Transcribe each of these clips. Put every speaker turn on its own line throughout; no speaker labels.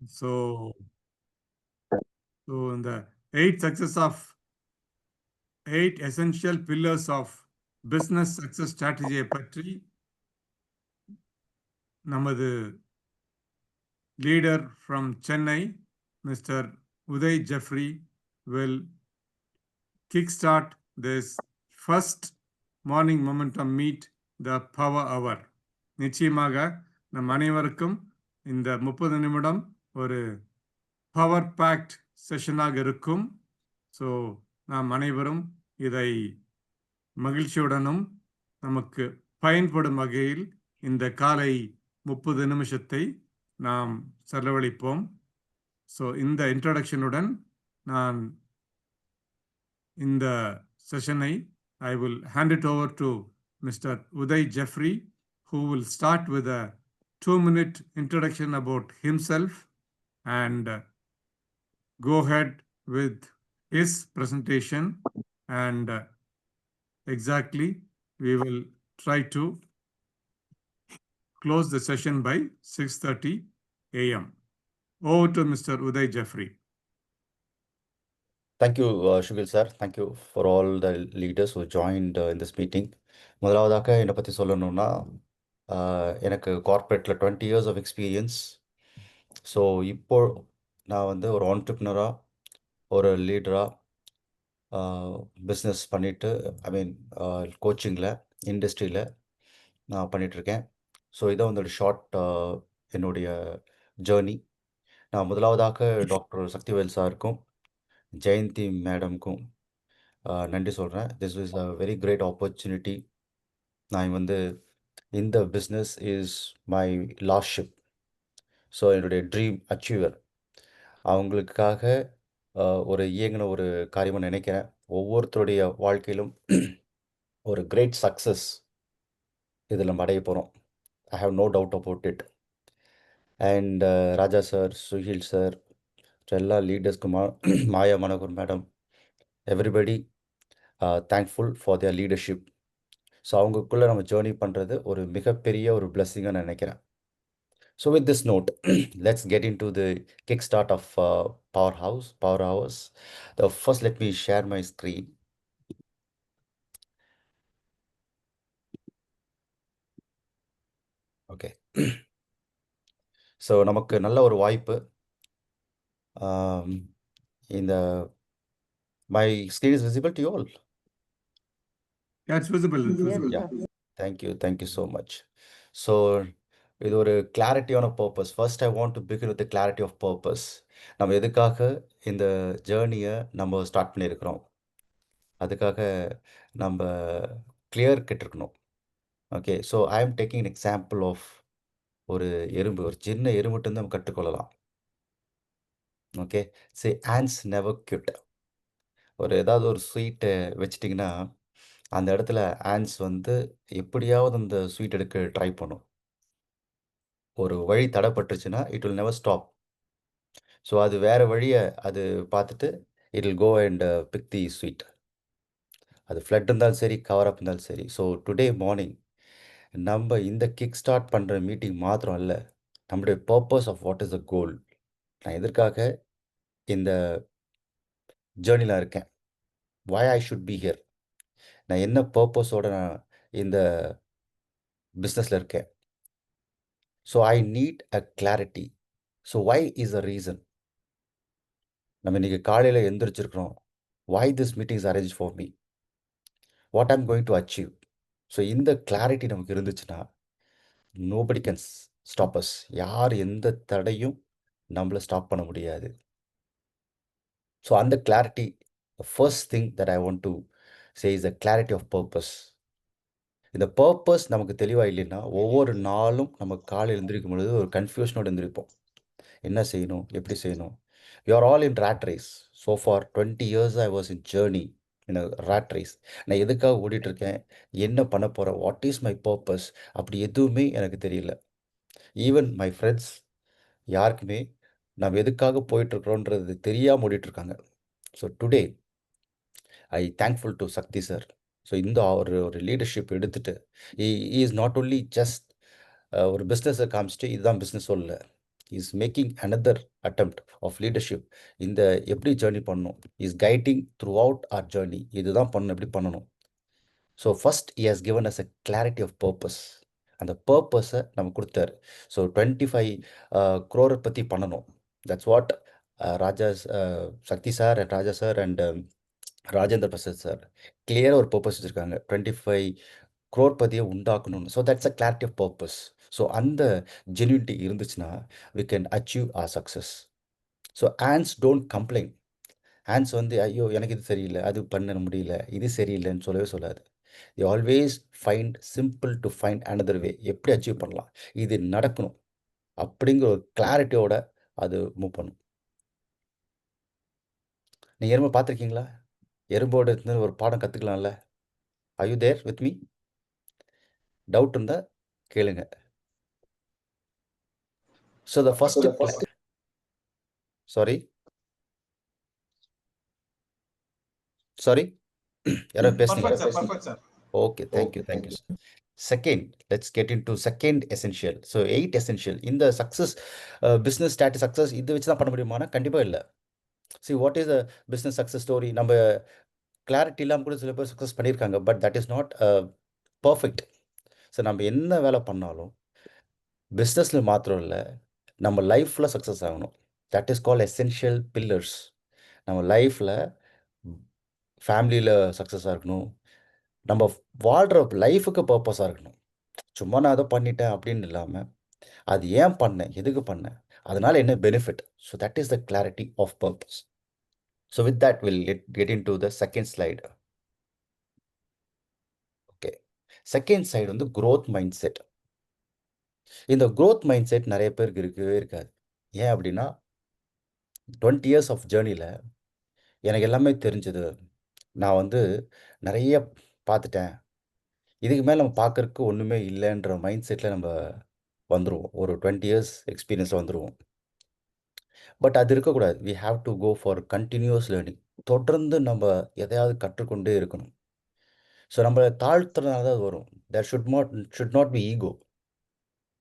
So, in the eight essential pillars of business success strategy பற்றி நமது leader from Chennai, Mr. Uday Jeffrey, will kickstart this first morning momentum meet, the power hour. நிச்சயமாக நம் அனைவருக்கும் இந்த 30 நிமிடம் ஒரு power fact செஷனாக இருக்கும். So நாம் அனைவரும் இதை மகிழ்ச்சியுடனும் நமக்கு பயன்படும் வகையில் இந்த காலை 30 நிமிஷத்தை நாம் செலவழிப்போம். ஸோ இந்த இன்ட்ரடக்ஷனுடன் நான் இந்த செஷனை I will hand it over to Mr. Uday Jeffrey, who will start with a 2-minute introduction about himself and go ahead with his presentation, and exactly we will try to close the session by 6:30 a.m. Over to Mr. Uday Jeffrey.
Thank you, Shugil sir. Thank you for all the leaders who joined in this meeting. முதலாவதாக என்னை பற்றி சொல்லணும்னா எனக்கு கார்ப்பரேட்டில் 20 years of experience. So இப்போ நான் வந்து ஒரு ஆண்டர்ப்ரினராக ஒரு லீடராக பிஸ்னஸ் பண்ணிவிட்டு கோச்சிங்கில் இண்டஸ்ட்ரியில் நான் பண்ணிகிட்ருக்கேன். ஸோ இதை வந்து ஒரு ஷார்ட் என்னுடைய ஜேர்னி. நான் முதலாவதாக டாக்டர் சக்திவேல் சாருக்கும் ஜெயந்தி மேடம்க்கும் நன்றி சொல்கிறேன். This is a very great opportunity. நான் வந்து இந்த business is my last ship. So என்னுடைய ட்ரீம் அச்சீவர். அவங்களுக்காக ஒரு இயங்கின ஒரு காரியமாக நினைக்கிறேன். ஒவ்வொருத்தருடைய வாழ்க்கையிலும் ஒரு கிரேட் சக்ஸஸ் இதில் நம்ம அடைய போகிறோம். I have no doubt about it. And Raja sir, Suhil sir, எல்லா லீடர்ஸ்க்கும் Maya Manohar madam, everybody thankful for their leadership. So அவங்களுக்குள்ளே நம்ம ஜேர்னி பண்ணுறது ஒரு மிகப்பெரிய ஒரு பிளெஸ்ஸிங்காக நினைக்கிறேன். So with this note, let's get into the kickstart of Power Hours. First, let me share my screen. Okay. So நமக்கு நல்ல ஒரு வாய்ப்பு. My screen is visible to you all.
Yeah, it's visible.
Yeah. Thank you so much. So இது ஒரு கிளாரிட்டியான purpose. First I want to begin with clarity of purpose. நம்ம எதுக்காக இந்த ஜேர்னியை நம்ம ஸ்டார்ட் பண்ணியிருக்கிறோம், அதுக்காக நம்ம கிளியர் கிட்டிருக்கணும். Okay, so I am taking example of ஒரு எறும்பு. ஒரு சின்ன எறும்புட்டு நம்ம கற்றுக்கொள்ளலாம். Okay, say ants never quit. ஏதாவது ஒரு ஸ்வீட்டை வச்சிட்டிங்கன்னா அந்த இடத்துல ஆன்ஸ் வந்து எப்படியாவது அந்த ஸ்வீட் எடுக்க ட்ரை பண்ணும். ஒரு வழி தடைப்பட்டுருச்சுன்னா it will never stop. So அது வேறு வழியை அது பார்த்துட்டு it will go and pick the sweet. அது ஃப்ளட் இருந்தாலும் சரி, கவர் அப் இருந்தாலும் சரி. ஸோ டுடே மார்னிங் நம்ம இந்த கிக் ஸ்டார்ட் பண்ணுற மீட்டிங் மாத்திரம் இல்லை, நம்முடைய purpose of what is the goal, நான் எதற்காக இந்த ஜேர்னியில் இருக்கேன், why I should be here, நான் என்ன பர்பஸோடு நான் இந்த பிஸ்னஸில் இருக்கேன். So I need a clarity. So why is a reason. நம்ம இன்றைக்கி காலையில் எழுந்திரிச்சிருக்கிறோம். why this meeting is arranged for me, what I'm going to achieve. So இந்த கிளாரிட்டி நமக்கு இருந்துச்சுன்னா nobody can stop us. யார் எந்த தடையும் நம்மளை ஸ்டாப் பண்ண முடியாது. ஸோ அந்த clarity, the first thing that I want to say is the clarity of purpose. இந்த பர்பஸ் நமக்கு தெளிவாக இல்லைன்னா ஒவ்வொரு நாளும் நம்ம காலையில் எழுந்திரிக்கும் பொழுது ஒரு கன்ஃபியூஷனோடு எழுந்திரிப்போம். என்ன செய்யணும், எப்படி செய்யணும். You are all in rat race. So for 20 years I was in journey in a rat race. நான் எதுக்காக ஓடிட்டுருக்கேன், என்ன பண்ண போகிறேன், வாட் இஸ் மை பர்பஸ், அப்படி எதுவுமே எனக்கு தெரியல. ஈவன் மை ஃப்ரெண்ட்ஸ் யாருக்குமே நம்ம எதுக்காக போயிட்டுருக்குறோன்றது தெரியாமல் ஓடிட்டுருக்காங்க. So today I thankful to Sakthi sir. So இந்த ஒரு லீடர்ஷிப் எடுத்துகிட்டு இஸ் நாட் ஓன்லி ஜஸ்ட் ஒரு பிஸ்னஸை காமிச்சிட்டு இதுதான் பிஸ்னஸ் சொல்ல. Is making another attempt of leadership. இந்த எப்படி ஜேர்னி பண்ணணும், is guiding throughout our journey. இதுதான் பண்ணணும், எப்படி பண்ணணும். So first he has given us a clarity of purpose. அந்த பர்பஸை நம்ம கொடுத்தாரு. ஸோ 25 crore பற்றி பண்ணணும். That's what Raja Sakthi sir and Raja sir and Rajendra Prasad sir கிளியராக ஒரு பர்பஸ் வச்சுருக்காங்க. 25 crore பதியை உண்டாக்கணும்னு. So that's a clarity of purpose. So அந்த ஜென்யூனிட்டி இருந்துச்சுன்னா we can achieve our success. So ants don't complain. ants வந்து ஐயோ எனக்கு இது சரியில்லை, அது பண்ண முடியல, இது சரியில்லைன்னு சொல்லவே சொல்லாது. they always find simple to find another way. எப்படி அச்சீவ் பண்ணலாம், இது நடக்கணும் அப்படிங்கிற ஒரு கிளாரிட்டியோட அது மூவ் பண்ணும். நீங்கள் எறும்பை பார்த்துருக்கீங்களா? எறும்போட இருந்து ஒரு பாடம் கற்றுக்கலாம்ல. are you there with me? Doubt இருந்தால் கேளுங்க. ஸோ த ஃபர்ஸ்ட் சாரி யாரோ பேசுனீங்க?
Perfect, sir.
Okay, thank you sir. Second, let's get in to second essential. So 8 essential. இந்த சக்ஸஸ் பிஸ்னஸ் ஸ்டாட்டி சக்ஸஸ் இது வச்சு தான் பண்ண முடியுமானா கண்டிப்பாக இல்லை. see what is the business success story. நம்ம கிளாரிட்டி இல்லாமல் கூட சில பேர் சக்ஸஸ் பண்ணியிருக்காங்க, but that is not perfect. So நம்ம என்ன வேலை பண்ணாலும் பிஸ்னஸில் மாத்திரம் இல்லை, நம்ம லைஃப்பில் சக்ஸஸ் ஆகணும். That is call essential pillars. நம்ம லைஃப்பில் ஃபேமிலியில் சக்ஸஸாக இருக்கணும், நம்ம வாழ்கிற லைஃபுக்கு பர்பஸாக இருக்கணும். சும்மா நான் அதை பண்ணிட்டேன் அப்படின்னு இல்லாமல், அது ஏன் பண்ணேன், எதுக்கு பண்ணேன், அதனால் என்ன benefit. So that is the clarity of purpose. So with that will get into the second slide. Okay, second side வந்து growth மைண்ட் செட். இந்த growth மைண்ட் செட் நிறைய பேருக்கு இருக்கவே இருக்காது. ஏன் அப்படின்னா 20 years ஆஃப் ஜேர்னியில் எனக்கு எல்லாமே தெரிஞ்சது, நான் வந்து நிறைய பார்த்துட்டேன், இதுக்கு மேலே நம்ம பார்க்கறதுக்கு ஒன்றுமே இல்லைன்ற மைண்ட் செட்டில் நம்ம வந்துடுவோம். ஒரு 20 years எக்ஸ்பீரியன்ஸில் வந்துடுவோம். பட் அது இருக்கக்கூடாது. We have to go for continuous learning. தொடர்ந்து நம்ம எதையாவது கற்றுக்கொண்டே இருக்கணும். ஸோ நம்ம தாழ்த்துறதுனால தான் அது வரும். There should not be ego.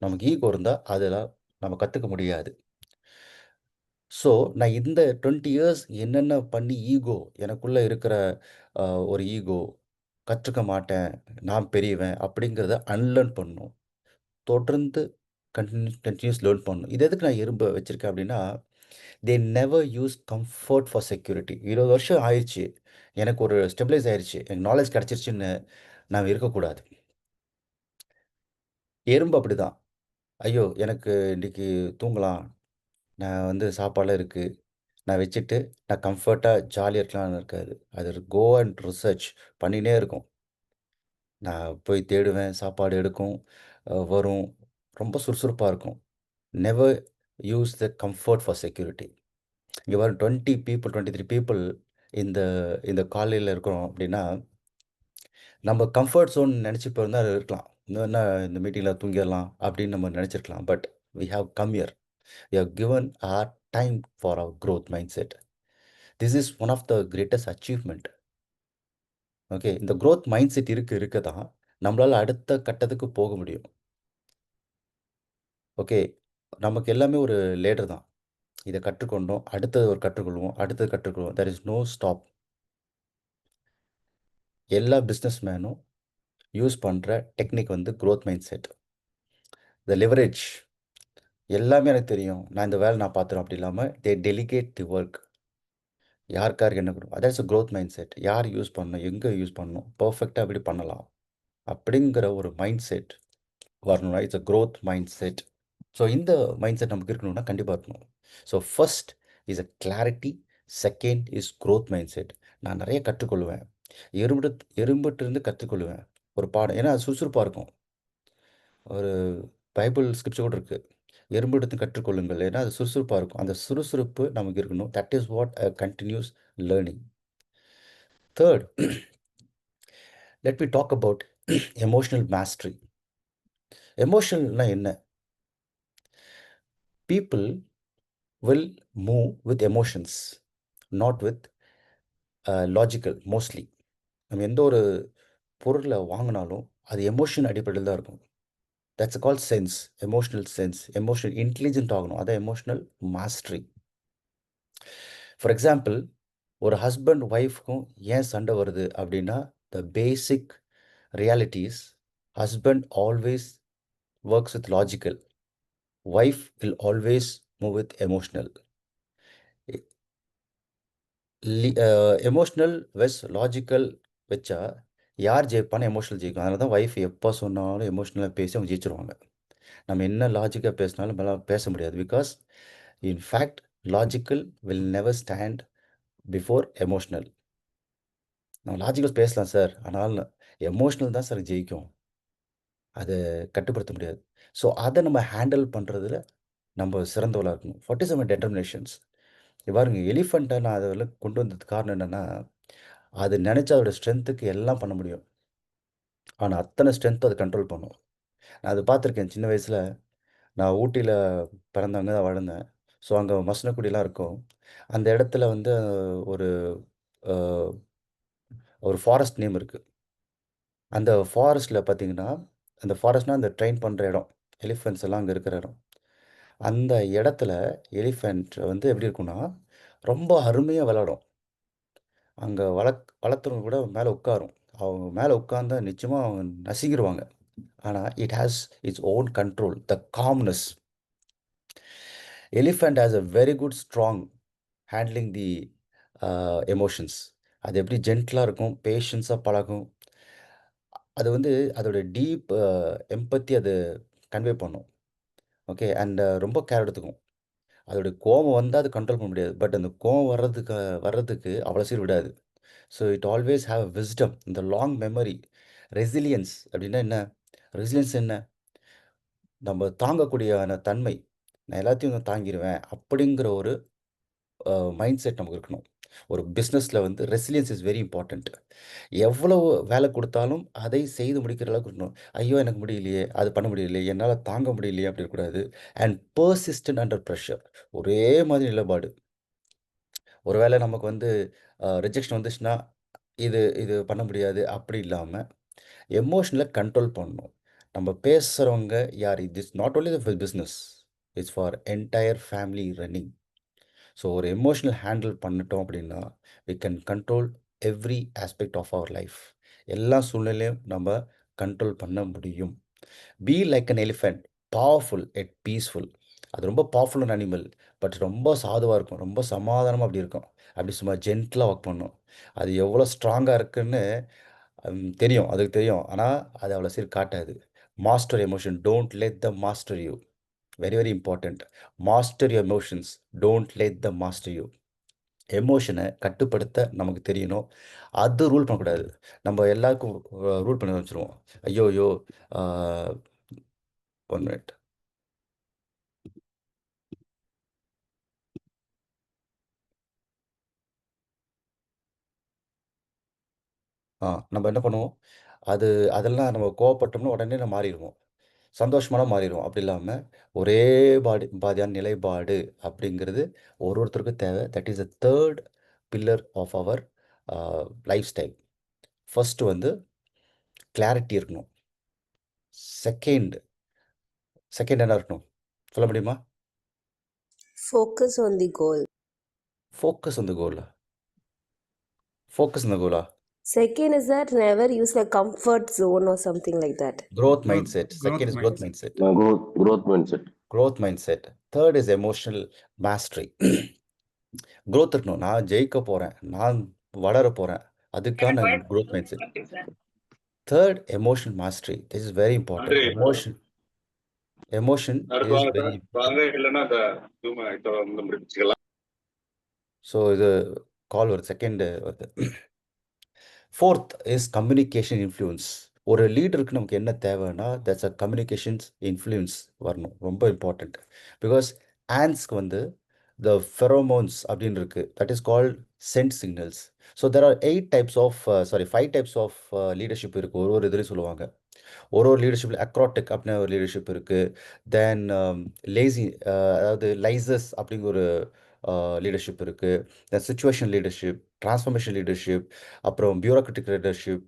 நமக்கு ஈகோ இருந்தால் அதெல்லாம் நம்ம கற்றுக்க முடியாது. ஸோ நான் இந்த 20 years என்னென்ன பண்ணி ஈகோ, எனக்குள்ளே இருக்கிற ஒரு ஈகோ, கற்றுக்க மாட்டேன், நான் பெரியவன் அப்படிங்கிறத அன்லேர்ன் பண்ணணும். தொடர்ந்து கண்டினியூஸ் லேர்ன் பண்ணணும். இது எதுக்கு நான் எறும்பை வச்சுருக்கேன் அப்படின்னா, they never use comfort for security. 20 வருஷம் ஆயிடுச்சு, எனக்கு ஒரு ஸ்டெபிலைஸ் ஆயிடுச்சு, எனக்கு நாலேஜ் கிடச்சிருச்சுன்னு நான் இருக்கக்கூடாது. எறும்பு அப்படி தான். ஐயோ எனக்கு இன்றைக்கி தூங்கலாம், நான் வந்து சாப்பாடெலாம் இருக்குது, நான் வச்சுட்டு நான் கம்ஃபர்ட்டாக ஜாலியாக இருக்கலாம்னு இருக்காது. அது கோ அண்ட் ரிசர்ச் பண்ணினே இருக்கும். நான் போய் தேடுவேன், சாப்பாடு எடுக்கும், வரும், ரொம்ப சுறுசுறுப்பாக இருக்கும். Never use the comfort for security. இங்கே வர 20 people 23 people இந்த இந்த காலையில் இருக்கிறோம் அப்படின்னா, நம்ம கம்ஃபர்ட் ஜோன் நினச்சி போயிருந்தால் இருக்கலாம். இன்னும் என்ன இந்த மீட்டிங்கில் தூங்கிடலாம் அப்படின்னு நம்ம நினச்சிருக்கலாம். But we have come here. We have given our time for our growth mind set. This is one of the greatest achievement. Okay, இந்த growth மைண்ட் செட் இருக்க தான் நம்மளால் அடுத்த கட்டத்துக்கு போக முடியும். ஓகே, நமக்கு எல்லாமே ஒரு லேடர் தான். இதை கற்றுக்கொண்டோம், அடுத்தது ஒரு கற்றுக்கொள்வோம், அடுத்தது கற்றுக்கொள்வோம். There is no stop. எல்லா பிஸ்னஸ் மேனும் யூஸ் பண்ணுற டெக்னிக் வந்து growth mind set. The leverage எல்லாமே எனக்கு தெரியும், நான் இந்த வேலை நான் பார்த்துறேன் அப்படி இல்லாமல் தே டெலிகேட் தி ஒர்க். யாருக்காருக்கு என்ன கொடுக்கும், அதான் இஸ் growth மைண்ட் செட். யார் யூஸ் பண்ணணும், எங்கே யூஸ் பண்ணணும், பர்ஃபெக்டாக எப்படி பண்ணலாம் அப்படிங்கிற ஒரு மைண்ட் செட் வரணும்னா it's a growth mind set. So இந்த மைண்ட் செட் நமக்கு இருக்கணும்னா கண்டிப்பாக இருக்கணும். So first is a clarity, second is growth mind set. நான் நிறைய கற்றுக்கொள்வேன், எறும்பிட்டிருந்து கற்றுக்கொள்வேன் ஒரு பாடம், ஏன்னா அது சுறுசுறுப்பாக இருக்கும். ஒரு பைபிள் ஸ்கிரிப்சர் கூட இருக்குது, எறும்பிடத்து கற்றுக்கொள்ளுங்கள், ஏன்னா அது சுறுசுறுப்பாக இருக்கும். அந்த சுறுசுறுப்பு நமக்கு இருக்கணும். That is what a continuous learning. Third, let me talk about emotional mastery. எமோஷனல்னா என்ன? People will move with emotions, not with logical. Mostly நம்ம எந்த ஒரு பொருளை வாங்கினாலும் அது எமோஷன் அடிப்படையில் தான் இருக்கும். That's call sense, emotional intelligent ஆகணும். அதான் எமோஷனல் மாஸ்டரி. ஃபார் எக்ஸாம்பிள், ஒரு ஹஸ்பண்ட் ஒய்ஃப்க்கும் ஏன் சண்டை வருது அப்படின்னா, the basic realities, husband always works with logical, wife will always move with emotional. Emotional versus logical வச்சா யார் ஜெயிப்பான்னு எமோஷனல் ஜெயிக்கும். அதனால தான் ஒய்ஃப் எப்போ சொன்னாலும் எமோஷனலாக பேசி அவங்க ஜெயிச்சிருவாங்க. நம்ம என்ன லாஜிக்காக பேசினாலும் நம்மளால பேச முடியாது. Because in fact logical will never stand before emotional. நம்ம லாஜிக்கல் பேசலாம் சார், ஆனால் எமோஷனல் தான் சார் ஜெயிக்கும். அதை கட்டுப்படுத்த முடியாது. ஸோ அதை நம்ம ஹேண்டில் பண்ணுறதுல நம்ம சிறந்தவளாக இருக்கணும். வாட் இஸ் அவர் டெட்டர்மினேஷன்ஸ்? பாருங்க, எலிஃபண்ட்டை நான் அதில் கொண்டு வந்ததுக்கு காரணம் என்னென்னா, அது நினச்ச அதோட ஸ்ட்ரென்த்துக்கு எல்லாம் பண்ண முடியும். ஆனால் அத்தனை ஸ்ட்ரென்த்தும் அதை கண்ட்ரோல் பண்ணும். நான் அதை பார்த்துருக்கேன் சின்ன வயசில். நான் ஊட்டியில் பிறந்தவங்க தான் வளர்ந்தேன். ஸோ அங்கே மசனக்குடிலாம் இருக்கும். அந்த இடத்துல வந்து ஒரு அஹ், ஒரு ஃபாரஸ்ட் நேம் இருக்குது. அந்த ஃபாரஸ்ட்டில் பார்த்தீங்கன்னா, அந்த ஃபாரஸ்ட்னால் அந்த ட்ரெயின் பண்ணுற இடம், எலிஃபென்ட்ஸ் எல்லாம் அங்கே இருக்கிற இடம். அந்த இடத்துல எலிஃபென்ட் வந்து எப்படி இருக்கும்னா, ரொம்ப அருமையாக விளாடும். அங்கே வளர்த்துறவங்க கூட மேலே உட்காரும். அவங்க மேலே உட்கார்ந்தா நிச்சயமாக அவங்க நசுங்கிருவாங்க. ஆனால் it has its own control, the calmness. Elephant has a very good strong handling the emotions. அது எப்படி ஜென்டிலாக இருக்கும், பேஷன்ஸாக பழகும். அது வந்து அதோட டீப் எம்பத்தி அது கன்வே பண்ணும். ஓகே, அண்ட் ரொம்ப கேர் எடுத்துக்கும். அதோட கோவம் வந்தால் அது கண்ட்ரோல் பண்ண முடியாது. பட் அந்த கோவம் வர்றதுக்கு அவ்வளோ சீர் விடாது. So it always have wisdom, இந்த லாங் மெமரி. ரெசிலியன்ஸ் அப்படின்னா என்ன? ரெசிலியன்ஸ் என்ன? நம்ம தாங்கக்கூடிய தன்மை. நான் எல்லாத்தையும் நான் தாங்கிடுவேன் அப்படிங்கிற ஒரு மைண்ட் செட் நமக்கு இருக்கணும். ஒரு பிஸ்னஸில் வந்து ரெசிலியன்ஸ் இஸ் வெரி இம்பார்ட்டண்ட். எவ்வளவு வேலை கொடுத்தாலும் அதை செய்து முடிக்கிற அளவுக்கு இருக்கணும். ஐயோ எனக்கு முடியலையே, அது பண்ண முடியலையே, என்னால் தாங்க முடியலையே அப்படி இருக்கக்கூடாது. And persistent under pressure. ஒரே மாதிரி நிலைப்பாடு. ஒருவேளை நமக்கு வந்து ரிஜெக்ஷன் வந்துச்சுன்னா, இது இது பண்ண முடியாது அப்படி இல்லாமல் எமோஷனலை கண்ட்ரோல் பண்ணணும். நம்ம பேசுகிறவங்க யார், is not only for business, it's for entire family running. So ஒரு எமோஷனல் ஹேண்டில் பண்ணிட்டோம் அப்படின்னா, we can control every aspect of our life. எல்லா சூழ்நிலையும் நம்ம கண்ட்ரோல் பண்ண முடியும். Be like an elephant, powerful yet peaceful. அது ரொம்ப பவர்ஃபுல்லான அனிமல், பட் ரொம்ப சாதுவாக இருக்கும், ரொம்ப சமாதானமாக அப்படி இருக்கும். அப்படி சும்மா ஜென்டிலாக ஒர்க் பண்ணும். அது எவ்வளோ ஸ்ட்ராங்காக இருக்குன்னு தெரியும், அதுக்கு தெரியும். ஆனால் அது அவ்வளோ சீர் காட்டாது. Master emotion, don't let the master you. Very very important. Master your emotions, don't let the master you. எமோஷனை கட்டுப்படுத்த நமக்கு தெரியணும். அது ரூல் பண்ணக்கூடாது. நம்ம எல்லாருக்கும் ரூல் பண்ண வச்சுருவோம். ஐயோ ஐயோ, 1 மினிட். நம்ம என்ன பண்ணுவோம், அதெல்லாம் நம்ம கோவப்பட்டோம்னா உடனே நம்ம மாறிடுவோம். சந்தோஷமான மாறிடுவோம். அப்படி இல்லாமல் ஒரே பாதியான நிலைப்பாடு அப்படிங்கிறது ஒருத்தருக்கும் தேவை. That is the third pillar of our life style. First வந்து கிளாரிட்டி இருக்கணும். செகண்ட் செகண்ட் என்ன இருக்கணும் சொல்ல முடியுமா?
Focus on the goal.
Focus அந்த கோலா? ஃபோக்கஸ் இந்த கோலா?
Second is that never use a comfort zone or something like that.
growth mindset. Second is growth mindset.
growth mindset.
growth mindset. Third is emotional mastery. growth இருக்கணும். நான் ஜெயிக்க போறேன், நான் வளர போறேன், அதுக்கான growth mindset. Third, emotional mastery. This is very important. Emotion is very so இது கால் ஒரு செகண்ட் வருது. Fourth is communication influence. ஒரு லீடருக்கு நமக்கு என்ன தேவைன்னா, தட்ஸ் அ கம்யூனிகேஷன்ஸ் இன்ஃப்ளூயன்ஸ் வரணும். ரொம்ப இம்பார்ட்டண்ட். பிகாஸ் ஆன்ஸ்க்கு வந்து த ஃபெரோமோன்ஸ் அப்படின்னு இருக்கு, that is called scent signals. So there are 5 types of leadership இருக்குது. ஒரு இதுலேயும் சொல்லுவாங்க. ஒரு லீடர்ஷிப்பில் அக்ராட்டிக் அப்படின்னு ஒரு லீடர்ஷிப் இருக்குது. தென் லேசி, அதாவது லைசஸ் அப்படிங்கிற ஒரு லீடர்ஷிப் இருக்குது. தென் சிச்சுவேஷன் லீடர்ஷிப், டிரான்ஸ்ஃபர்மேஷன் லீடர்ஷிப், அப்புறம் பியூரோக்ராட்டிக் லீடர்ஷிப்,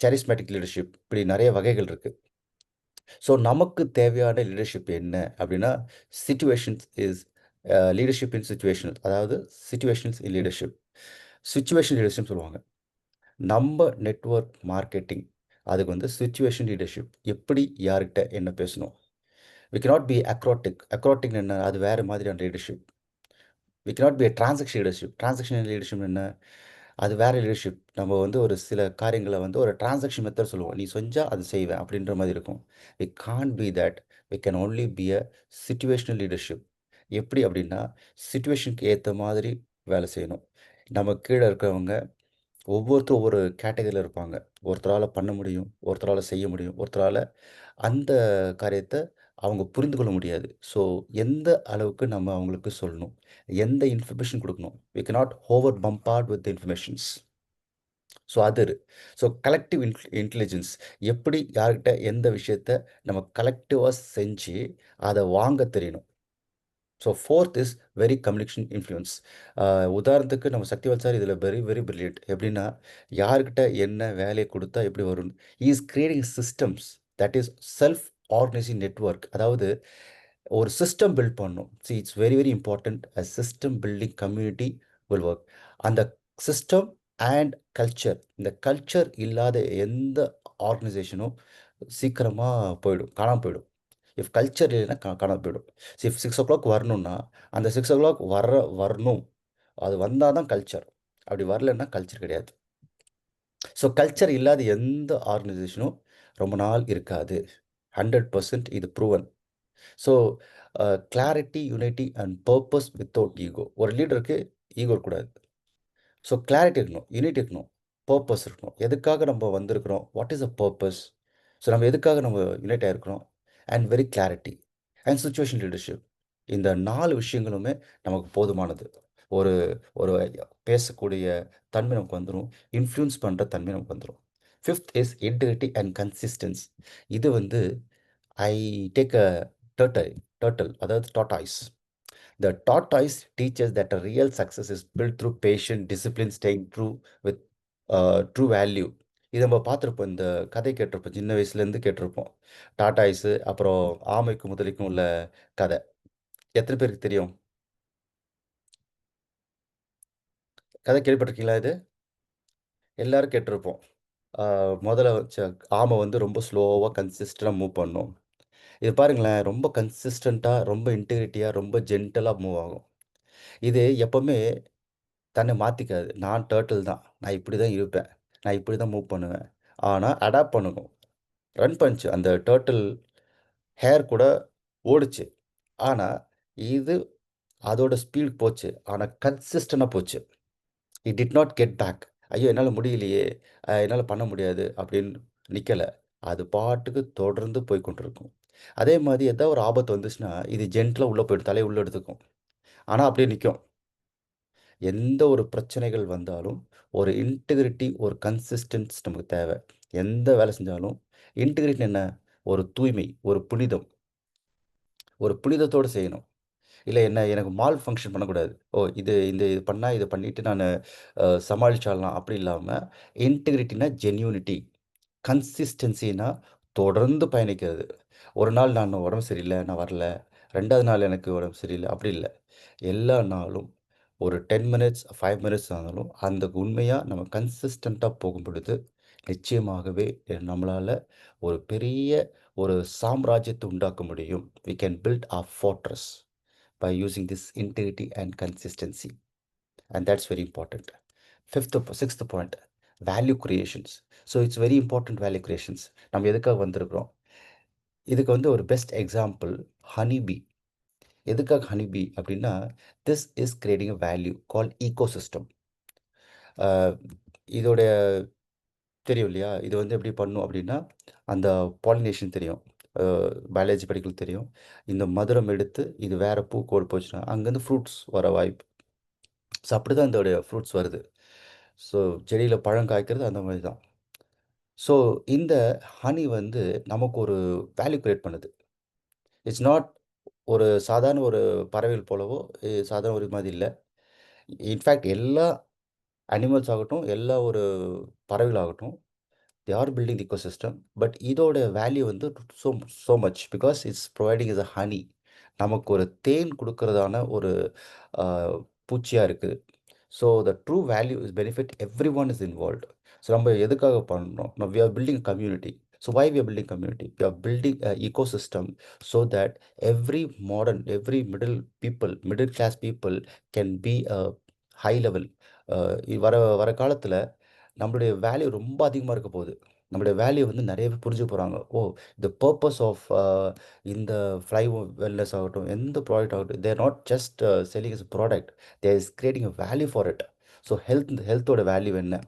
சரிஸ்மேட்டிக் லீடர்ஷிப், இப்படி நிறைய வகைகள் இருக்குது. ஸோ நமக்கு தேவையான லீடர்ஷிப் என்ன அப்படின்னா, situations is leadership in situational, அதாவது situations in leadership. Situation leadership சொல்லுவாங்க. நம்ம நெட்வொர்க் மார்க்கெட்டிங் அதுக்கு வந்து சிச்சுவேஷன் லீடர்ஷிப். எப்படி யார்கிட்ட என்ன பேசணும். We cannot be autocratic. Autocratic என்ன, அது வேறு மாதிரியான லீடர்ஷிப். We cannot be a transaction leadership. Transaction leadership என்ன, அது வேற லீடர்ஷிப். நம்ம வந்து ஒரு சில காரியங்களை வந்து ஒரு டிரான்சாக்ஷன் மெத்தட் சொல்லுவோம். நீ செஞ்சால் அது செய்வேன் அப்படின்ற மாதிரி இருக்கும். We can't be that. We can only be a situational leadership. எப்படி அப்படின்னா, சிச்சுவேஷனுக்கு ஏற்ற மாதிரி வேலை செய்யணும். நம்ம கீழே இருக்கிறவங்க ஒவ்வொருத்தரும் ஒவ்வொரு கேட்டகரியில் இருப்பாங்க. ஒருத்தரால் பண்ண முடியும், ஒருத்தரால் செய்ய முடியும், ஒருத்தரால் அந்த காரியத்தை அவங்க புரிந்து கொள்ள முடியாது. ஸோ எந்த அளவுக்கு நம்ம அவங்களுக்கு சொல்லணும், எந்த இன்ஃபர்மேஷன் கொடுக்கணும். We cannot over bombard with informations. So அது ஸோ கலெக்டிவ் இன்டெலிஜென்ஸ், எப்படி யார்கிட்ட எந்த விஷயத்த நம்ம கலெக்டிவாக செஞ்சு அதை வாங்க தெரியணும். So fourth is very communication influence. உதாரணத்துக்கு நம்ம சக்திவேல் சார் இதில் வெரி வெரி பிரில்லியன்ட். எப்படின்னா, யார்கிட்ட என்ன வேலையை கொடுத்தா எப்படி வரும். Is creating systems that is self organising network. அதாவது ஒரு சிஸ்டம் பில்ட் பண்ணணும். See it's very very important. A system building community will work. அந்த சிஸ்டம் அண்ட் கல்ச்சர், இந்த கல்ச்சர் இல்லாத எந்த ஆர்கனைசேஷனும் சீக்கிரமாக போயிடும், காணாமல் போயிடும். இஃப் கல்ச்சர் இல்லைன்னா காணாமல் போயிடும். இஃப் 6 o'clock வரணும்னா அந்த 6 o'clock வரணும். அது வந்தால் தான் கல்ச்சர். அப்படி வரலன்னா கல்ச்சர் கிடையாது. ஸோ கல்ச்சர் இல்லாத எந்த ஆர்கனைசேஷனும் ரொம்ப நாள் இருக்காது. 100% இது proven. So clarity, unity and purpose without ego. ஒரு லீடருக்கு ஈகோ இருக்கக்கூடாது. ஸோ கிளாரிட்டி இருக்கணும், யூனிட்டி இருக்கணும், பர்பஸ் இருக்கணும். எதுக்காக நம்ம வந்திருக்கிறோம், what is a purpose. So நம்ம எதுக்காக நம்ம யுனைட் ஆகிருக்கிறோம், and very clarity and situation leadership. இந்த 4 விஷயங்களுமே நமக்கு போதுமானது. ஒரு ஒரு பேசக்கூடிய தன்மை நமக்கு வந்துடும், இன்ஃப்ளூயன்ஸ் பண்ணுற தன்மை நமக்கு வந்துடும். Fifth is integrity and consistence. இது வந்து ஐ டேக் அ டர்ட்டல், அதாவது tortoise. The tortoise teaches that a real success is built through patience, discipline, staying true with true value. இது நம்ம பார்த்துருப்போம், இந்த கதை கேட்டிருப்போம், சின்ன வயசுலேருந்து கேட்டிருப்போம். டாட்டாய்ஸு, அப்புறம் ஆமைக்கும் முதலைக்கும் உள்ள கதை. எத்தனை பேருக்கு தெரியும்? கதை கேள்விப்பட்டிருக்கீங்களா இது? எல்லாரும் கேட்டிருப்போம். முதல்ல ஆமை வந்து ரொம்ப ஸ்லோவாக கன்சிஸ்டண்டாக மூவ் பண்ணும். இது பாருங்களேன், ரொம்ப கன்சிஸ்டண்ட்டாக, ரொம்ப இன்டெகிரிட்டியாக, ரொம்ப ஜென்டலாக மூவ் ஆகும். இது எப்போவுமே தன்னை மாற்றிக்காது. நான் டர்ட்டில் தான், நான் இப்படி தான் இருப்பேன், நான் இப்படி தான் மூவ் பண்ணுவேன். ஆனால் அடாப்ட் பண்ணணும். ரன் பண்ணுச்சு, அந்த டர்ட்டில் ஹேர் கூட ஓடுச்சு. ஆனால் இது அதோட ஸ்பீட் போச்சு, ஆனால் கன்சிஸ்டண்டாக போச்சு. It did not get back. ஐயோ என்னால் முடியலையே, என்னால் பண்ண முடியாது அப்படின்னு நிற்கலை. அது பாட்டுக்கு தொடர்ந்து போய் கொண்டிருக்கும். அதே மாதிரி எதாவது ஒரு ஆபத்து வந்துச்சுன்னா இது ஜென்டலாக உள்ளே போய்டும், தலையை உள்ளே எடுத்துக்கும். ஆனால் அப்படியே நிற்கும். எந்த ஒரு பிரச்சனைகள் வந்தாலும் ஒரு இன்டெகிரிட்டி, ஒரு கன்சிஸ்டன்ஸ் நமக்கு தேவை. எந்த வேலை செஞ்சாலும் இன்டெகிரிட்டி என்ன, ஒரு தூய்மை, ஒரு புனிதம், ஒரு புனிதத்தோடு செய்யணும். இல்லை என்ன, எனக்கு மால் ஃபங்க்ஷன் பண்ணக்கூடாது. ஓ இது பண்ணால் இதை பண்ணிவிட்டு நான் சமாளிச்சாடலாம் அப்படி இல்லாமல், இன்டெகிரிட்டினா ஜென்யூனிட்டி, கன்சிஸ்டன்சினா தொடர்ந்து பயணிக்கிறது. ஒரு நாள் நான் உடம்பு சரியில்லை, நான் வரல, 2வது நாள் எனக்கு உடம்பு சரியில்லை, அப்படி இல்லை. எல்லா நாளும் ஒரு 10 மினிட்ஸ் 5 மினிட்ஸ் ஆனாலும் அந்த உண்மையாக நம்ம கன்சிஸ்டண்ட்டாக போகும் பொழுது நிச்சயமாகவே நம்மளால் ஒரு பெரிய ஒரு சாம்ராஜ்யத்தை உண்டாக்க முடியும். we can build our fortress by using this integrity and consistency, and that's very important. Sixth point, value creations. So it's very important, value creations. நம்ம எதுக்காக வந்திருக்கிறோம், இதுக்கு வந்து ஒரு பெஸ்ட் எக்ஸாம்பிள் ஹனிபி. எதுக்காக ஹனிபி அப்படின்னா, this is creating a value call ecosystem. இதோடைய தெரியும் இல்லையா, இது வந்து எப்படி பண்ணும் அப்படின்னா, அந்த பாலினேஷன் தெரியும், பயாலஜி படிக்கிறது தெரியும். இந்த மதுரம் எடுத்து இது வேறு பூக்கோடு போச்சுன்னா அங்கேருந்து ஃப்ரூட்ஸ் வர வாய்ப்பு. ஸோ அப்படி தான் இதோடைய ஃப்ரூட்ஸ் வருது. ஸோ செடியில் பழம் காய்க்கிறது அந்த மாதிரி தான். ஸோ இந்த ஹனி வந்து நமக்கு ஒரு வேல்யூ க்ரியேட் பண்ணுது. இட்ஸ் நாட் ஒரு சாதாரண ஒரு பறவைகள் போலவோ, சாதாரண ஒரு மாதிரி இல்லை. இன்ஃபேக்ட் எல்லா அனிமல்ஸ் ஆகட்டும், எல்லா ஒரு பறவைகள் ஆகட்டும், they are building the ecosystem, but இதோட வேல்யூ வந்து so much because it's providing as a honey. நமக்கு ஒரு தேன் கொடுக்கறதான ஒரு பூச்சியா இருக்குது. So the true value is benefit every one is involved. So நம்ம எதுக்காக பண்ணணும்? நம்ம we are building community. So why we are building community? We are building ecosystem so that every modern, every middle class people can be a high level. வர வர காலத்தில் நம்மளுடைய value ரொம்ப அதிகமாக இருக்க போகுது. நம்மளுடைய வேல்யூ வந்து நிறைய பேர் புரிஞ்சு போகிறாங்க. ஓ, த பர்பஸ் ஆஃப் இந்த ஃப்ளை வெல்னஸ் ஆகட்டும், எந்த ப்ராடக்ட் ஆகட்டும், they're not just selling is product, there is creating a value for it. So ஹெல்த்தோட வேல்யூ என்ன?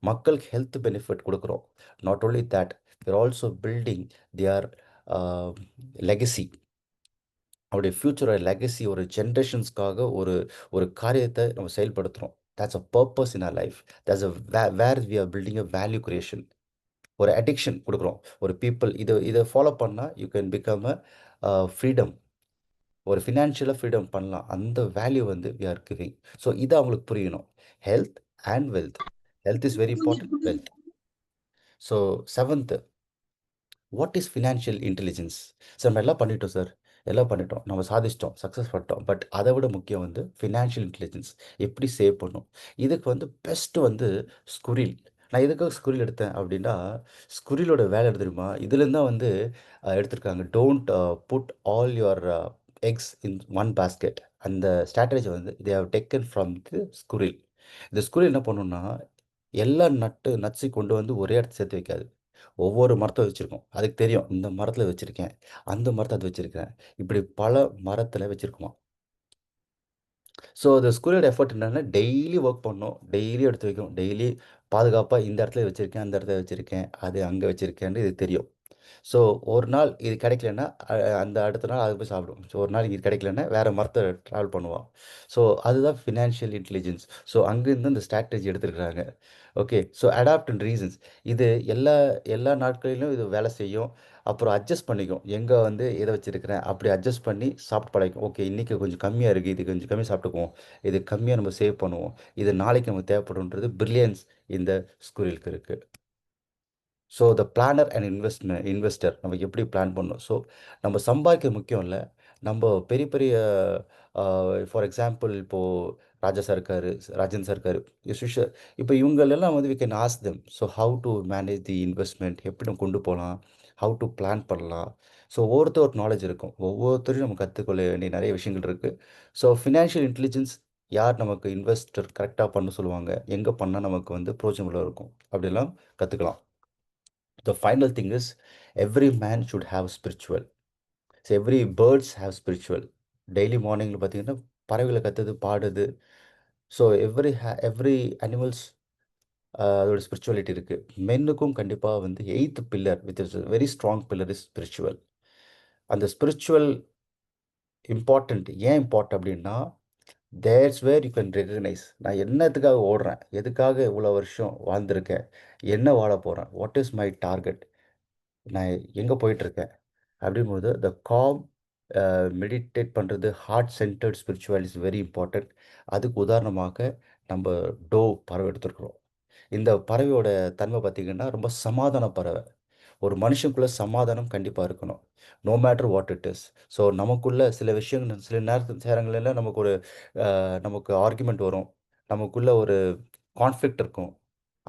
மக்களுக்கு ஹெல்த் பெனிஃபிட் கொடுக்குறோம். Not only that, they're also building their legacy. அவருடைய ஃப்யூச்சரோட லெகசி, ஒரு ஜென்ரேஷன்ஸ்க்காக ஒரு காரியத்தை நம்ம செயல்படுத்துகிறோம். That's a purpose in our life. That's where we are building a value creation. ஒரு அடிக்ஷன் கொடுக்குறோம். ஒரு பீப்புள் இதை ஃபாலோ பண்ணால் you can become a freedom. ஒரு ஃபினான்ஷியலாக ஃப்ரீடம் பண்ணலாம். அந்த வேல்யூ வந்து வி ஆர் கிவிங். ஸோ இது அவங்களுக்கு புரியணும். Health and wealth. Health is very important, wealth. So 7th, what is financial intelligence? Sir நம்ம எல்லாம் பண்ணிட்டோம் சார், எல்லாம் பண்ணிட்டோம், நம்ம சாதிச்சிட்டோம், சக்ஸஸ் பண்ணிட்டோம். பட் அதை விட முக்கியம் வந்து ஃபினான்ஷியல் இன்டெலிஜென்ஸ். எப்படி சேவ் பண்ணும்? இதுக்கு வந்து பெஸ்ட்டு வந்து ஸ்குரில். நான் எதுக்காக ஸ்குரில் எடுத்தேன் அப்படின்னா, ஸ்குரிலோட வேலை எடுத்துருமா, இதுலேருந்து தான் வந்து எடுத்திருக்காங்க. Don't put all your eggs in one basket. அந்த ஸ்ட்ராட்டஜி வந்து they have taken from the squirrel. இந்த ஸ்குரில் என்ன பண்ணுன்னா, எல்லா நட்ஸையும் கொண்டு வந்து ஒரே இடத்துல சேர்த்து வைக்காது. ஒவ்வொரு மரத்தை வச்சுருக்கோம். அதுக்கு தெரியும், இந்த மரத்தில் வச்சுருக்கேன், அந்த மரத்தை அது வச்சுருக்கேன், இப்படி பல மரத்தில் வச்சுருக்குமா. ஸோ அந்த ஸ்கூலோட எஃபர்ட் என்னென்னா, டெய்லி ஒர்க் பண்ணணும், டெய்லி எடுத்து வைக்கும், டெய்லி பாதுகாப்பாக இந்த இடத்துல வச்சுருக்கேன், அந்த இடத்துல வச்சுருக்கேன், அது அங்கே வச்சுருக்கேன்னு இது தெரியும். ஸோ ஒரு நாள் இது கிடைக்கலன்னா அந்த அடுத்த நாள் அது போய் சாப்பிடும். ஸோ ஒரு நாள் இது கிடைக்கலன்னா வேறு மரத்தை ட்ராவல் பண்ணுவான். ஸோ அதுதான் ஃபினான்ஷியல் இன்டெலிஜென்ஸ். ஸோ அங்கேருந்து இந்த ஸ்ட்ராட்டஜி எடுத்துருக்குறாங்க. Okay, so adapt and reasons. இது எல்லா நாட்களிலும் இது வேலை செய்யும். அப்புறம் அட்ஜஸ்ட் பண்ணிக்கும். எங்கே வந்து எதை வச்சுருக்கிறேன் அப்படி அட்ஜஸ்ட் பண்ணி சாப்பிட்டு பழகிக்கும். ஓகே, இன்றைக்கி கொஞ்சம் கம்மியாக இருக்குது, இது கொஞ்சம் கம்மியாக சாப்பிட்டுக்குவோம், இது கம்மியாக நம்ம சேவ் பண்ணுவோம், இது நாளைக்கு நமக்கு தேவைப்படுன்றது பிரில்லியன்ஸ் இந்த ஸ்கூலுக்கு இருக்குது. So the planner and investor நமக்கு எப்படி பிளான் பண்ணணும்? ஸோ நம்ம சம்பாதிக்க முக்கியம் இல்லை. நம்ம பெரிய பெரிய ஃபார் எக்ஸாம்பிள் இப்போது ராஜா சார் இருக்காரு, ராஜன் சார் இருக்காரு, சுஷர், இப்போ இவங்களெல்லாம் வந்து we can ask them. So how to manage the investment, எப்படி நம்ம கொண்டு போகலாம், ஹவு டு பிளான் பண்ணலாம். ஸோ ஒவ்வொருத்தர் ஒரு நாலேஜ் இருக்கும், ஒவ்வொருத்தரையும் நம்ம கற்றுக்கொள்ள வேண்டிய நிறைய விஷயங்கள் இருக்குது. ஸோ ஃபினான்ஷியல் இன்டெலிஜென்ஸ் யார் நமக்கு இன்வெஸ்டர் கரெக்டாக பண்ண சொல்லுவாங்க, எங்கே பண்ணால் நமக்கு வந்து பிரோஜனமுள்ள இருக்கும், அப்படிலாம் கற்றுக்கலாம். The final thing is, every man should have spiritual. So every birds have spiritual. Daily morning பார்த்தீங்கன்னா பறவைகளை கத்துது, பாடுது. ஸோ எவ்ரி அனிமல்ஸ் அதோட ஸ்பிரிச்சுவாலிட்டி இருக்குது. மென்னுக்கும் கண்டிப்பாக வந்து 8th pillar with is very strong pillar is spiritual. அந்த ஸ்பிரிச்சுவல் இம்பார்ட்டண்ட். ஏன் இம்பார்ட்டன்ட் அப்படின்னா, that's where you can recognise நான் என்னத்துக்காக ஓடுறேன், எதுக்காக இவ்வளோ வருஷம் வாழ்ந்திருக்கேன், என்ன வாழ போகிறேன், வாட் இஸ் மை டார்கெட், நான் எங்கே போயிட்டுருக்கேன் அப்படிங்கும்போது த காம் மெடிடேட் பண்ணுறது, heart centred spiritual is very important. அதுக்கு உதாரணமாக நம்ம பறவை எடுத்துருக்குறோம். இந்த பறவையோட தன்மை பார்த்திங்கன்னா ரொம்ப சமாதான பறவை. ஒரு மனுஷனுக்குள்ளே சமாதானம் கண்டிப்பாக இருக்கணும், no matter what it is. So நமக்குள்ள சில விஷயங்கள், சில நேரங்களில் நமக்கு ஆர்குமெண்ட் வரும், நமக்குள்ள ஒரு கான்ஃப்ளிக்ட் இருக்கும்.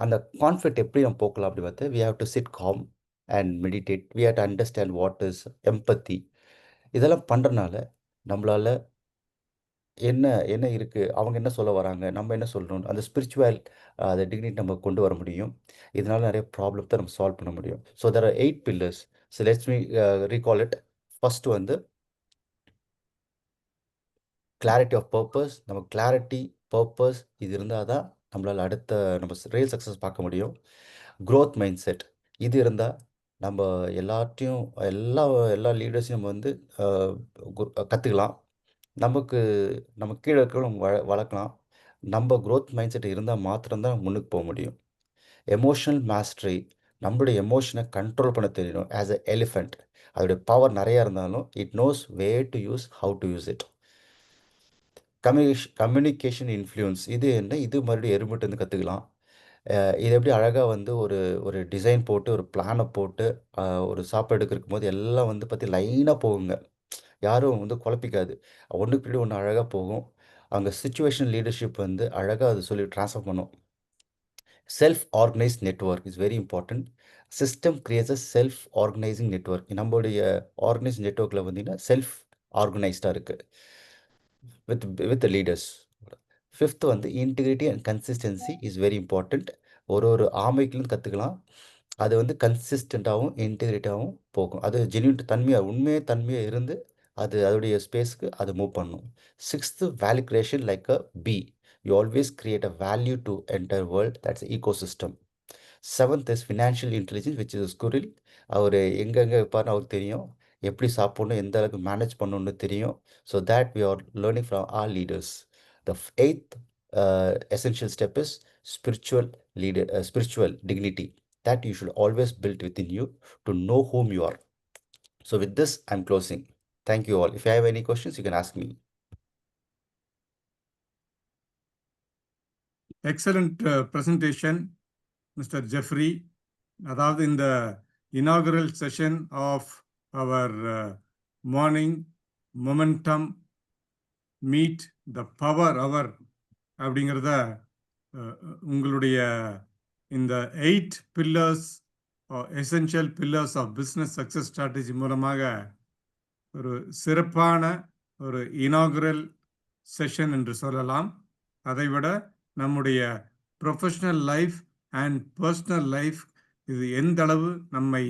அந்த கான்ஃப்ளிக்ட் எப்படி நம்ம போக்கலாம் அப்படி பார்த்து, we have to sit calm and meditate. We have to understand what is empathy. இதெல்லாம் பண்ணுறனால நம்மளால் என்ன இருக்குது, அவங்க என்ன சொல்ல வராங்க, நம்ம என்ன சொல்லணும், அந்த ஸ்பிரிச்சுவல் அந்த டிக்னிட்டி நம்ம கொண்டு வர முடியும். இதனால் நிறைய ப்ராப்ளத்தை நம்ம சால்வ் பண்ண முடியும். So there R 8 pillars. So let's me recall it. First வந்து கிளாரிட்டி ஆஃப் பர்பஸ். நம்ம கிளாரிட்டி, பர்பஸ் இது இருந்தால் தான் நம்மளால் அடுத்த நம்ம ரியல் சக்ஸஸ் பார்க்க முடியும். க்ரோத் மைண்ட் செட் இது இருந்தால் நம்ம எல்லாத்தையும் எல்லா லீடர்ஸையும் நம்ம வந்து கற்றுக்கலாம். நம்ம கீழே இருக்கிறவங்க வளர்க்கலாம். நம்ம க்ரோத் மைண்ட் செட் இருந்தால் மாத்திரம்தான் முன்னுக்கு போக முடியும். எமோஷனல் மாஸ்டரி, நம்மளுடைய எமோஷனை கண்ட்ரோல் பண்ண தெரியணும். ஆஸ் எ எலிஃபெண்ட் அதோடைய பவர் நிறையா இருந்தாலும் it nose way to use, how to use it. Communication influence இது என்ன, இது மறுபடியும் எறும்புட்டு வந்து கற்றுக்கலாம். இது எப்படி அழகாக வந்து ஒரு ஒரு டிசைன் போட்டு ஒரு பிளானை போட்டு ஒரு சாப்பாடு எடுக்கிறக்கும் போது எல்லாம் வந்து பற்றி லைனாக போகுங்க. யாரும் வந்து குழப்பிக்காது. ஒன்றுக்கு பின்னாடி ஒன்று அழகாக போகும். அங்கே சுச்சுவேஷன் லீடர்ஷிப் வந்து அழகாக அது சொல்லி ட்ரான்ஸ்ஃபர் பண்ணும். Self organised network is very important. System creates a self organising network. நம்மளுடைய ஆர்கனைஸ் நெட்வொர்க்கில் பார்த்தீங்கன்னா செல்ஃப் ஆர்கனைஸ்டாக இருக்குது வித் லீடர்ஸ். ஃபிஃப்த் வந்து integrity and consistency is very important. ஒரு ஆமைக்குன்னு கற்றுக்கலாம். அது வந்து கன்சிஸ்டண்ட்டாகவும் இன்டிகிரிட்டியாகவும் போகும். அது ஜென்யூன் தன்மையாக உண்மையே தன்மையாக இருந்து அது அதோடைய ஸ்பேஸ்க்கு அது மூவ் பண்ணும். Sixth value creation like a bee. You always create a value to entire world. That's ecosystem. Seventh is financial intelligence which is squirrel. அவர் எங்கெங்கே இருப்பார்னு அவருக்கு தெரியும். எப்படி சாப்பிடணும், எந்த அளவுக்கு மேனேஜ் பண்ணணும்னு தெரியும். So that we are learning from our leaders. The eighth essential step is spiritual dignity that you should always build within you to know whom you are. So with this, I'm closing. Thank you all. If you have any questions, you can ask me.
Excellent presentation, Mr. Jeffrey. அதாவது இந்த inaugural session of our morning momentum meet the power hour அப்படிங்கிறத உங்களுடைய இந்த 8 pillars essential pillars of business success strategy மூலமாக ஒரு சிறப்பான ஒரு inaugural session என்று சொல்லலாம். அதைவிட நம்முடைய professional life and personal life இது எந்த அளவு நம்மை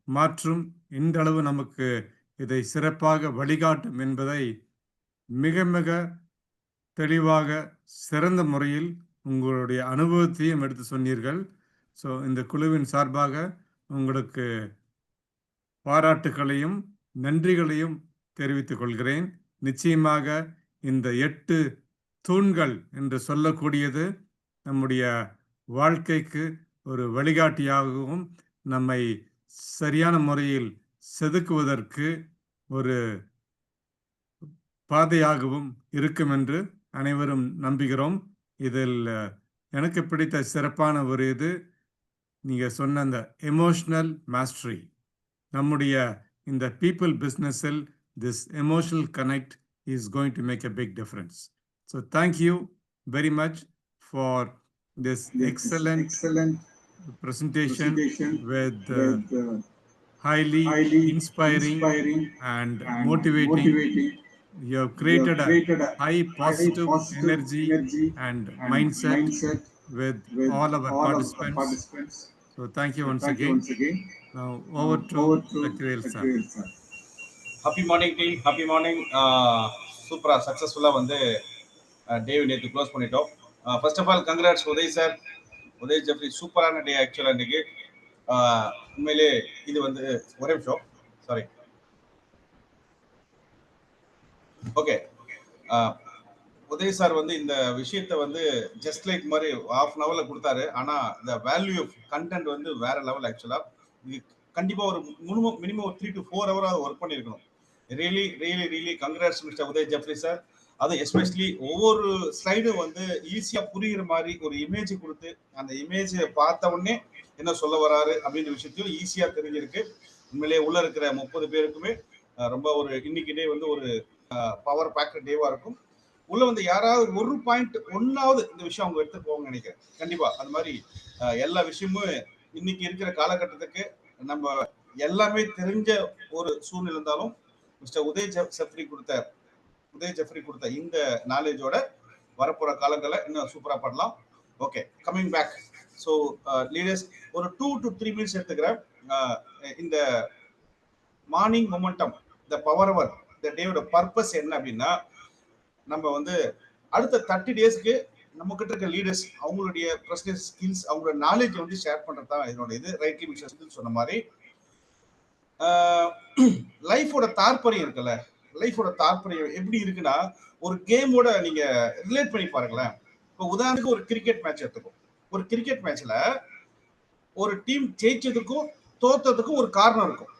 மாற்றும், எந்த அளவு நமக்கு இதை சிறப்பாக வழிகாட்டும் என்பதை மிக மிக தெளிவாக சிறந்த முறையில் உங்களுடைய அனுபவத்தையும் எடுத்து சொன்னீர்கள். ஸோ இந்த குழுவின் சார்பாக உங்களுக்கு பாராட்டுகளையும் நன்றிகளையும் தெரிவித்துக் கொள்கிறேன். நிச்சயமாக இந்த 8 தூண்கள் என்று சொல்லக்கூடியது நம்முடைய வாழ்க்கைக்கு ஒரு வழிகாட்டியாகவும் நம்மை சரியான முறையில் செதுக்குவதற்கு ஒரு பாதையாகவும் இருக்கும் என்று அனைவரும் நம்புகிறோம். இதில் எனக்கு பிடித்த சிறப்பான ஒரு இது நீங்கள் சொன்ன அந்த எமோஷனல் மாஸ்டரி. நம்முடைய இந்த பீப்புள் பிஸ்னஸில் this emotional connect is going to make a big difference. So thank you very much for this excellent presentation with highly inspiring and motivating. You have created a high positive energy and mindset with all our participants. So thank you once again. Now over to Sakrivel sir.
Happy morning team, happy morning. Super successful வந்து டே நேற்று close பண்ணிட்டோம். First of all congrats Uday sir, Uday Jeffrey. சூப்பரான day ஆக்சுவலாக இன்னைக்கு. உண்மையிலே இது வந்து ஒரே நிமிஷம், சாரி. ஓகே, உதய் சார் வந்து இந்த விஷயத்தை வந்து ஜஸ்ட் லைக் மாதிரி ஹாஃப் அன் ஹவர்ல கொடுத்தாரு. ஆனால் இந்த வேல்யூ ஆஃப் கண்டென்ட் வந்து வேற லெவல். ஆக்சுவலாக இது கண்டிப்பாக ஒரு மினிமம் ஒரு 3 to 4 ஹவராக ஒர்க் பண்ணியிருக்கணும். Really congrats mister Uday Jeffrey sir. அது எஸ்பெஷலி ஒவ்வொரு ஸ்லைடும் வந்து ஈஸியாக புரிகிற மாதிரி ஒரு இமேஜ் கொடுத்து அந்த இமேஜை பார்த்த உடனே என்ன சொல்ல வராரு அப்படின்ற விஷயத்தையும் ஈஸியாக தெரிஞ்சிருக்கு. உண்மையிலேயே உள்ள இருக்கிற 30 பேருக்குமே ரொம்ப ஒரு இன்னைக்கு டே வந்து ஒரு பவர் பேக்கட் டேவா இருக்கும். உள்ள வந்து யாராவது ஒரு பாயிண்ட் ஒன்னாவது இந்த விஷயம் அவங்க எடுத்து போவாங்க நினைக்கிறேன். கண்டிப்பா அது மாதிரி எல்லா விஷயமும் இன்னைக்கு இருக்கிற காலகட்டத்துக்கு நம்ம எல்லாமே தெரிஞ்ச ஒரு சூழ்நிலை இருந்தாலும் மிஸ்டர் உதய் ஜெஃப்ரி கொடுத்த இந்த நாலேஜோட வரப்போற காலங்களை இன்னும் சூப்பரா பண்ணலாம். Okay, coming back. So leaders ஒரு 2 to 3 minutes எடுத்துக்கிறேன். இந்த morning momentum the power our இந்த டேவோட பர்பஸ் என்ன அப்படின்னா, நம்ம வந்து அடுத்த 30 daysக்கு நம்ம கிட்ட இருக்க லீடர்ஸ் அவங்களுடைய பர்சனல் ஸ்கில்ஸ், அவங்களோட நாலேஜ் வந்து ஷேர் பண்றது தான் இதோட இது. ரைட்லி மிஸ்டர் ஸ்கில் சொன்ன மாதிரி லைஃபோட தாற்பயம் இருக்குல்ல, லைஃபோட தாற்பயம் எப்படி இருக்குன்னா ஒரு கேமோட நீங்க ரிலேட் பண்ணி பாருங்களேன். இப்போ உதாரணத்துக்கு ஒரு கிரிக்கெட் மேட்ச் எடுத்துக்கும். ஒரு கிரிக்கெட் மேட்ச்ல ஒரு டீம் ஜெயிச்சதுக்கும் தோத்ததுக்கும் ஒரு காரணம் இருக்கும்.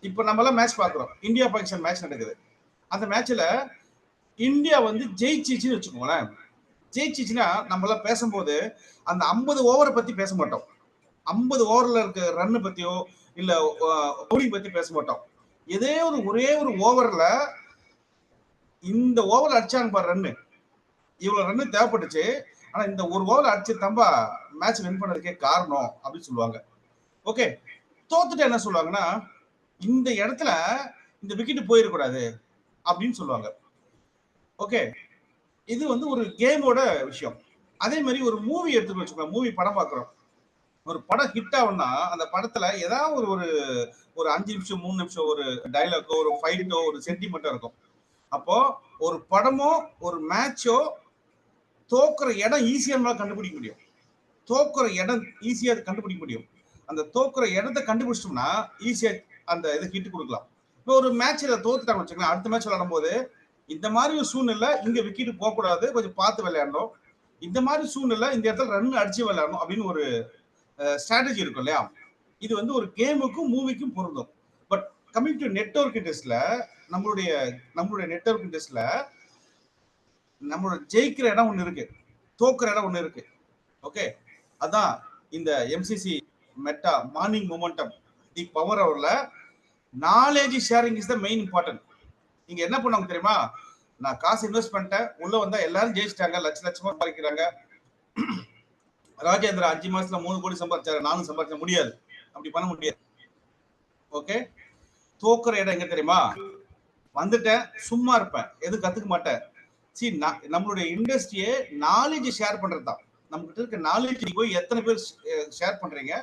இப்போ நம்ம எல்லாம் மேட்ச் பாக்குறோம், இந்தியா பாகிஸ்தான் மேட்ச் நடக்குது. அந்த மேட்ச்ல இந்தியா வந்து ஜெயிச்சிச்சுன்னு வச்சுக்கோங்களேன், ஜெயிச்சிச்சுன்னா நம்மளாம் பேசும்போது அந்த 50 ஓவரை பத்தி பேச மாட்டோம். 50 ஓவர்ல இருக்க ரன்னு பத்தியோ இல்ல பவுலிங் பத்தி பேச மாட்டோம். ஒரே ஒரு ஓவர்ல இந்த ஓவர் அடிச்சாங்க பாரு ரன்னு, இவ்வளவு ரன்னு தேவைப்பட்டுச்சு, ஆனா இந்த ஒரு ஓவர் அடிச்சு தம்பா மேட்ச் வின் பண்ணதுக்கே காரணம் அப்படின்னு சொல்லுவாங்க. ஓகே, தோத்துட்டு என்ன சொல்லுவாங்கன்னா, இந்த இடத்துல இந்த விக்கெட் போயிடக்கூடாது அப்படின்னு சொல்லுவாங்க. ஓகே, இது வந்து ஒரு கேமோட விஷயம். அதே மாதிரி ஒரு மூவி எடுத்துட்டு வச்சுக்கோங்க, மூவி படம் பார்க்குறோம். ஒரு படம் ஹிட் ஆகும்னா அந்த படத்துல ஏதாவது ஒரு 5 நிமிஷம் 3 நிமிஷம் ஒரு டைலாக்கோ ஒரு ஃபைட்டோ ஒரு சென்டிமெண்ட்டோ இருக்கும். அப்போ ஒரு படமோ ஒரு மேட்சோ தோக்குற இடம் ஈஸியா நம்மளால கண்டுபிடிக்க முடியும். தோக்குற இடம் ஈஸியா கண்டுபிடிக்க முடியும். அந்த தோக்குற இடத்தை கண்டுபிடிச்சிட்டோம்னா ஈஸியா அந்த இதை ஹிட் கொடுக்கலாம். இப்போ ஒரு மேட்ச்ல தோத்துட்டாங்க வச்சுக்கலாம், அடுத்த மேட்ச் விளையாடும் போது இந்த மாதிரி ஒரு சூழ்நிலை இங்க விக்கெட் போகக்கூடாது, கொஞ்சம் பார்த்து விளையாடணும், இந்த மாதிரி சூழ்நிலை இந்த இடத்துல ரன் அடிச்சு விளையாடணும் அப்படின்னு ஒரு ஸ்ட்ராட்டஜி இருக்கும் இல்லையா? இது வந்து ஒரு கேமுக்கும் மூவிக்கும் பொருந்தும். பட் கமிங் டு நெட்வொர்க் டெஸ்ட்ல நம்மளுடைய நெட்வொர்க் டெஸ்ட்ல நம்மளோட ஜெயிக்கிற இடம் ஒண்ணு இருக்கு, தோக்குற இடம் ஒண்ணு இருக்கு. ஓகே, அதான் இந்த MCC meta morning momentum the power அவர்ல knowledge sharing is the main important. நீங்க என்ன பண்ணுவாங்க தெரியுமா? நான் காசு இன்வெஸ்ட் பண்ணிட்டேன், உள்ள வந்தா எல்லாரும் ஜெயிச்சிட்டாங்க, லட்சமா சம்பாதிக்கிறாங்க. ராஜேந்திரா 5 மாசத்துல 3 கோடி சம்பாதிச்சாரு, நானும் சம்பாதிக்க முடியாது, அப்படி பண்ண முடியாது. ஓகே, தோக்குற இடம் எங்க தெரியுமா? வந்துட்டேன், சும்மா இருப்பேன், எதுவும் கத்துக்க மாட்டேன். நம்மளுடைய இண்டஸ்ட்ரியே நாலேஜ் ஷேர் பண்றதுதான். நம்ம கிட்ட இருக்க நாலேஜ் போய் எத்தனை பேர் ஷேர் பண்றீங்க,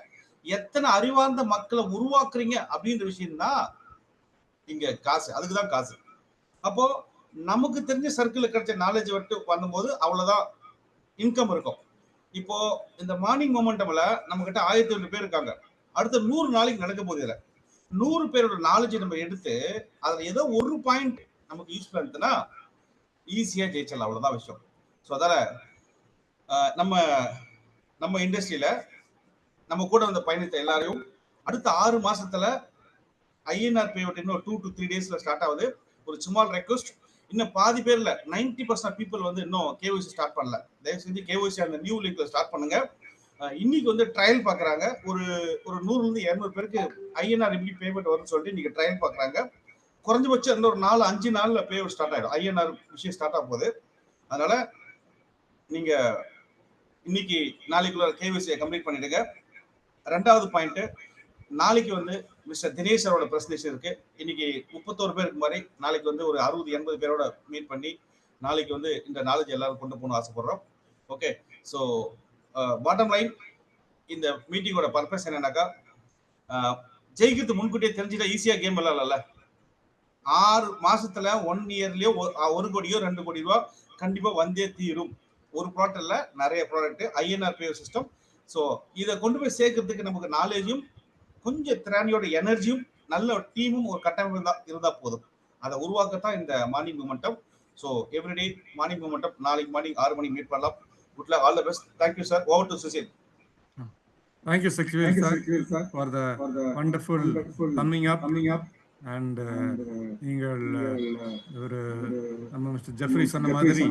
எத்தனை அறிவார்ந்த மக்களை உருவாக்குறீங்க அப்படின்ற விஷயம் தான் இங்க காசு. அதுக்குதான் காசு. அப்போ நமக்கு தெரிஞ்ச சர்க்கிள் கிடைச்ச நாலேஜ் விட்டு பண்ணும்போது அவ்வளவுதான் இன்கம் இருக்கும். இப்போ இந்த மார்னிங் மொமெண்டம்ல நம்ம கிட்ட 1200 பேர் இருக்காங்க. அடுத்த 100 நாளைக்கு நடக்க போகுது. இதுல 100 பேரோட நாலேஜ் நம்ம எடுத்து அதுல ஏதோ ஒரு பாயிண்ட் நமக்கு யூஸ்ஃபுல்லா இருந்துச்சுன்னா ஈஸியா ஜெயிச்சலாம், அவ்வளவுதான் விஷயம். ஸோ அதால நம்ம இண்டஸ்ட்ரியில நம்ம கூட வந்த பயணித்த எல்லாரையும் அடுத்த 6 மாசத்துல ஐஎன்ஆர் பேமெண்ட் இன்னும் 2 to 3 daysல ஸ்டார்ட் ஆகுது. ஒரு ஸ்மால் ரெக்வஸ்ட், இன்னும் பாதி பேர்ல 90% பீப்புள் வந்து இன்னும் கேஒய்சி ஸ்டார்ட் பண்ணல. தயவு செஞ்சு கேஒய்சி அந்த நியூ லிங்க்ல ஸ்டார்ட் பண்ணுங்க. இன்னைக்கு வந்து ட்ரையல் பாக்குறாங்க. ஒரு 100 இருந்து 200 பேருக்கு ஐஎன்ஆர் எப்படி பேமெண்ட் வரும்னு சொல்லிட்டு இன்னைக்கு ட்ரையல் பாக்குறாங்க. குறைஞ்சபட்சம் இன்னும் ஒரு 4-5 நாள்ல பேமெண்ட் ஸ்டார்ட் ஆயிடும். ஐஎன்ஆர் விஷயம் ஸ்டார்ட் ஆக போகுது. அதனால நீங்க இன்னைக்கு நாளைக்குள்ள கேஒய்சியை கம்ப்ளீட் பண்ணிடுங்க. 2வது பாயிண்ட், நாளைக்கு வந்து மிஸ்டர் தினேஷரோட பிரசன்டேஷன் இருக்கு. இன்னைக்கு 31 பேருக்கு மாதிரி நாளைக்கு வந்து ஒரு 60-80 பேரோட மீட் பண்ணி நாளைக்கு வந்து இந்த நாலேஜ் எல்லாரும் கொண்டு போகணும்னு ஆசைப்படுறோம். ஓகே, ஸோ பாட்டம் லைன் இந்த மீட்டிங்கோட பர்பஸ் என்னன்னாக்கா, ஜெயிக்கிறது முன்கூட்டியே தெரிஞ்சுட்டா ஈஸியா கேம் விளையாடல. 6 மாசத்துல 1 இயர்லயோ 1 கோடியோ 2 கோடி ரூபாய் கண்டிப்பா வந்தே தீரும். ஒரு ப்ராடக்ட் இல்ல, நிறைய ப்ராடக்ட் ஐஎன்ஆர் பே சிஸ்டம். ஸோ இதை கொண்டு போய் சேர்க்கறதுக்கு நமக்கு நாலேஜும் கொஞ்சம் திறமையோட எனர்ஜியும் நல்ல டீமும் ஒரு கட்டமைப்பு இருந்தா போதும். அதை உருவாக்கத்தான் இந்த morning momentum. So everyday morning momentum. நாளைக்கு மார்னிங் 6 மணிக்கு மீட் பண்ணலாம். Good luck, all the best. Thank you sir. Over to Sushil.
Thank you, Sakshivir sir, for the wonderful coming up. And நீங்கள் ஒரு நம்ம மிஸ்டர் ஜெஃப்ரி சொன்ன மாதிரி